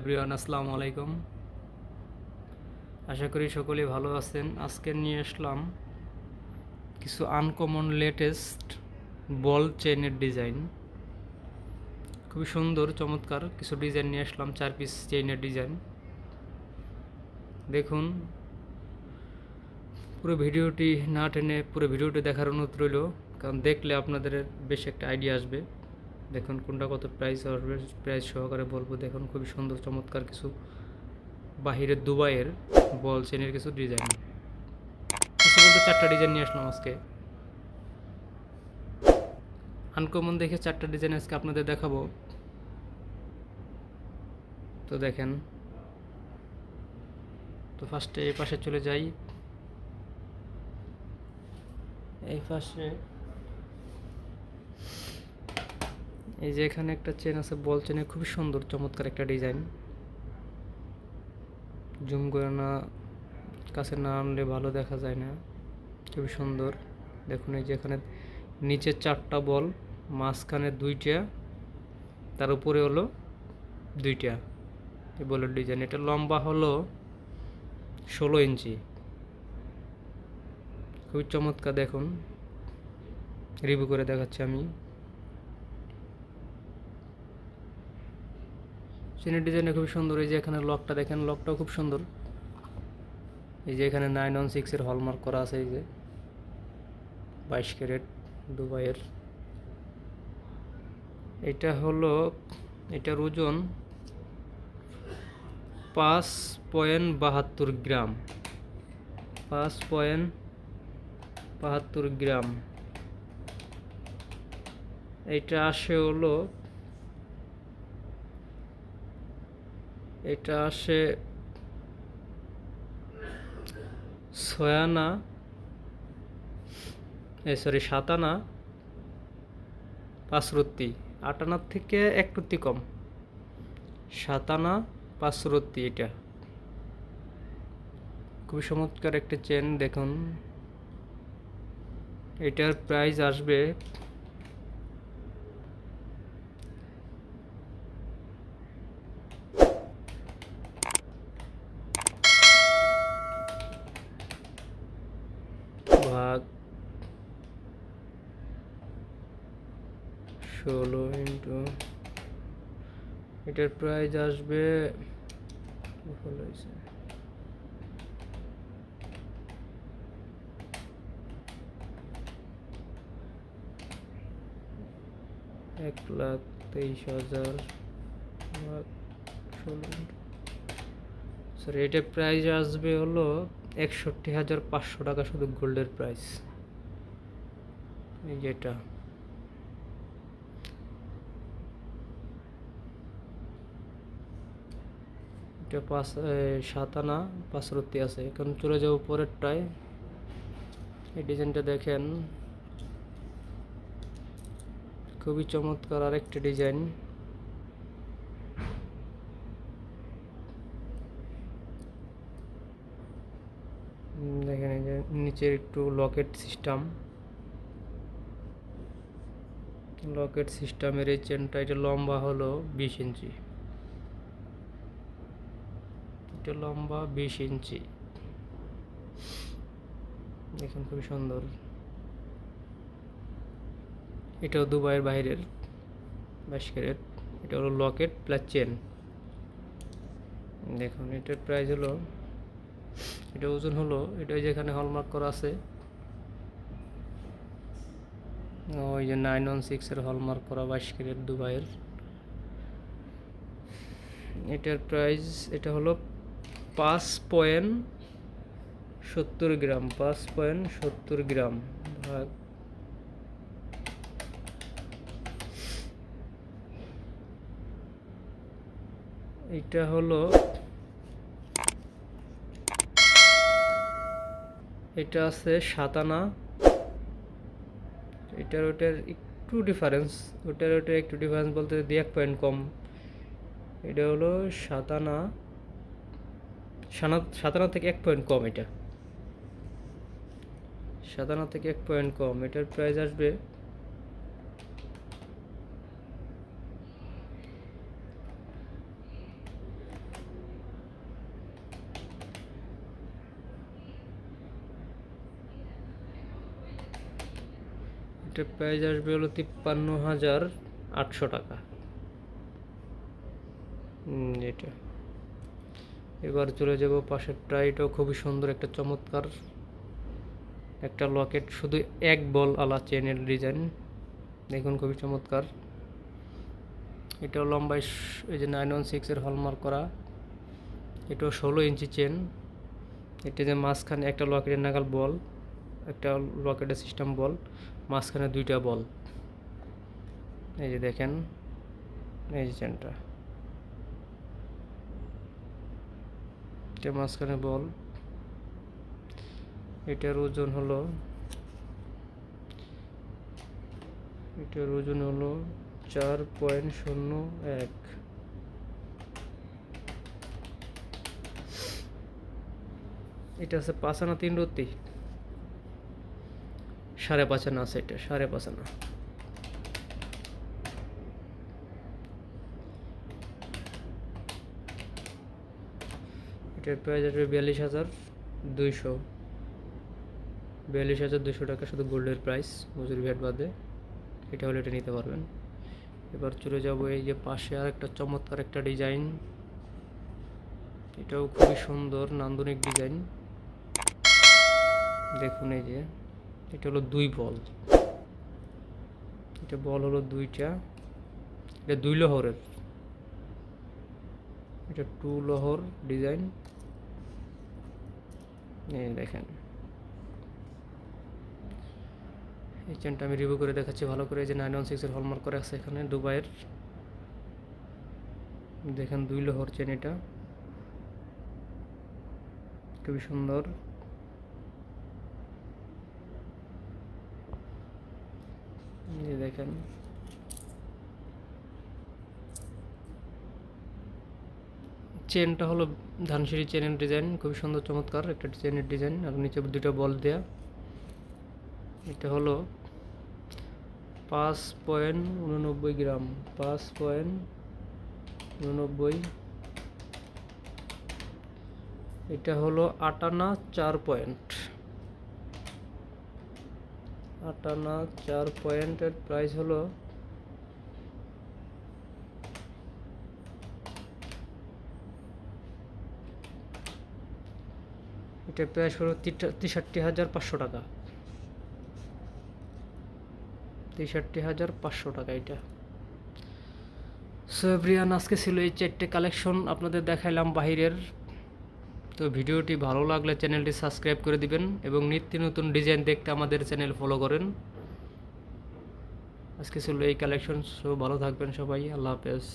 রিয়ান, আসসালামু আলাইকুম। আশা করি সকলেই ভালো আছেন। আজকে নিয়ে আসলাম কিছু আনকমন লেটেস্ট বল চেইনের ডিজাইন। খুবই সুন্দর চমৎকার কিছু ডিজাইন নিয়ে আসলাম, 4 পিস চেইনের ডিজাইন। দেখুন, পুরো ভিডিওটি না টেনে পুরো ভিডিওটি দেখার অনুরোধ রইল, কারণ দেখলে আপনাদের বেশ একটা আইডিয়া আসবে। দেখুন কোনটা কত প্রাইস আসবে, প্রাইস সহকারে বলবো। দেখুন খুবই সুন্দর চমৎকার কিছু বাহিরের দুবাইয়ের বল চেনের কিছু ডিজাইন। কিছু বলতে 4টা ডিজাইন নিয়ে আসলাম আজকে। আনকমন দেখে 4টা ডিজাইন আজকে আপনাদের দেখাবো। তো দেখেন, তো ফার্স্টে এই পাশে চলে যাই। এই পাশে এই যে এখানে একটা চেন আছে, বল চেনের খুবই সুন্দর চমৎকার একটা ডিজাইন। জুম করে না, কাছে না আনলে ভালো দেখা যায় না, খুবই সুন্দর। দেখুন এই যে এখানে নিচে 4টা বল, মাঝখানে 2টা, তার উপরে হলো 2টা। এই বলের ডিজাইন, এটা লম্বা হলো 16 ইঞ্চি। খুবই চমৎকার। দেখুন রিভিউ করে দেখাচ্ছি আমি। চেনের ডিজাইনটা খুবই সুন্দর। এই যে এখানে লকটা দেখেন, লকটাও খুব সুন্দর। এই যে এখানে 916-এর হলমার্ক করা আছে। এই যে 22 ক্যারেট দুবাইয়ের। এটা হলো, এটার ওজন 5.72 গ্রাম। 5.72 গ্রাম। এটা আসে হলো, এটা আসে 6 আনা, 7 আনা 5 রত্তি। 8 আনার থেকে 1 রত্তি কম, 7 আনা 5 রত্তি। এটা খুবই চমৎকার একটা চেন। দেখুন এটার প্রাইস আসবে ভাগ 16 ইন্টু, এটার প্রাইস আসবে 1,23,000 ভাগ 16। সরি, এটার প্রাইস আসবে হলো 61,500 টাকা, শুধু গোল্ডের প্রাইস। এই যেটা এটা 7 আনা 5 রত্তি আছে। এখন চলে যাবো পরেরটায়। এই ডিজাইনটা দেখেন, খুবই চমৎকার আরেকটা ডিজাইন। দেখেন এই যে নিচের একটু লকেট সিস্টেম, লকেট সিস্টেমের এই চেনটা। এটা লম্বা হলো 20 ইঞ্চি। এটা লম্বা 20 ইঞ্চি। দেখুন খুবই সুন্দর। এটাও দুবাইয়ের বাইরের 22 ক্যারেট। এটা হলো লকেট প্লাস চেন। দেখুন এটার প্রাইস হলো, এটা ওজন হলো, এটা যেখানে হলমার্ক করা আছে ওই যে 916-এর হলমার্ক করা 22 ক্যারেট দুবাইয়ের। এটার প্রাইস, এটা হলো 5.70 গ্রাম। 5.70 গ্রাম ভাগ, এটা হলো, এটা আছে 7 আনা। এটার ওটার একটু ডিফারেন্স, ওটার একটু ডিফারেন্স বলতে 1 পয়েন্ট কম। এটা হলো 7 আনা, 7 আনা থেকে 1 পয়েন্ট কম। এটা 7 আনা থেকে 1 পয়েন্ট কম। এটার প্রাইস আসবে এটার প্রাইস আসবে হলো 53,800 টাকা। এটা এবার চলে যাব পাশেরটা। এটাও খুবই সুন্দর একটা চমৎকার একটা লকেট, শুধু এক বল আলা চেনের ডিজাইন, দেখুন খুবই চমৎকার। এটাও লম্বায় এই যে 916-এর হলমার্ক করা। এটাও 16 ইঞ্চি চেন। এটা যে মাঝখানে একটা লকেটের নাগাল বল, একটা লকেটের সিস্টেম বল, মাঝখানে দুইটা বল। এই যে দেখেন, এই যে চেনটা, এটা মাঝখানে বল। এটার ওজন হলো 4.01। এটা আছে 5 আনা 3 রত্তি, 5.5 আনা আছে। এটা 5.5 আনা। এটার প্রাইস আসবে 42,200 টাকা, শুধু গোল্ডের প্রাইস, মজুরি ভ্যাট বাদে। এটা হলে এটা নিতে পারবেন। এবার চলে যাব এই যে পাশে আর একটা চমৎকার একটা ডিজাইন। এটাও খুবই সুন্দর নান্দনিক ডিজাইন, দেখুন। এই যে এটা হলো 2 বল, এটা বল হলো 2টা। এটা 2 লহরের, এটা 2 লহর ডিজাইন। এই দেখেন, এই চেনটা আমি রিভিউ করে দেখাচ্ছি ভালো করে। এই যে 916-এর হলমার্ক করে আছে এখানে, দুবাইয়ের। দেখেন 2 লহর চেন, এটা খুবই সুন্দর। এই দেখেন, চেনটা হলো ধানসিঁড়ি চেনের ডিজাইন, খুবই সুন্দর চমৎকার একটা চেনের ডিজাইন, আর নিচে 2টা বল দেয়া। এটা হলো 5.89 গ্রাম, 5.89। এটা হলো 8 আনা 4 পয়েন্ট, 8 আনা 4 পয়েন্টের প্রাইস হলো এটা প্রাইস হলো 63,500 টাকা, 63,500 টাকা এটা। সো এভরিওয়ান, আজকে ছিল এই 4টে কালেকশন আপনাদের দেখাইলাম বাহিরের। তো ভিডিওটি ভালো লাগলে চ্যানেলটি সাবস্ক্রাইব করে দিবেন এবং নিত্য নতুন ডিজাইন দেখতে আমাদের চ্যানেল ফলো করেন। আজকে ছিল এই কালেকশন। সো ভালো থাকবেন সবাই, আল্লাহ হাফেজ।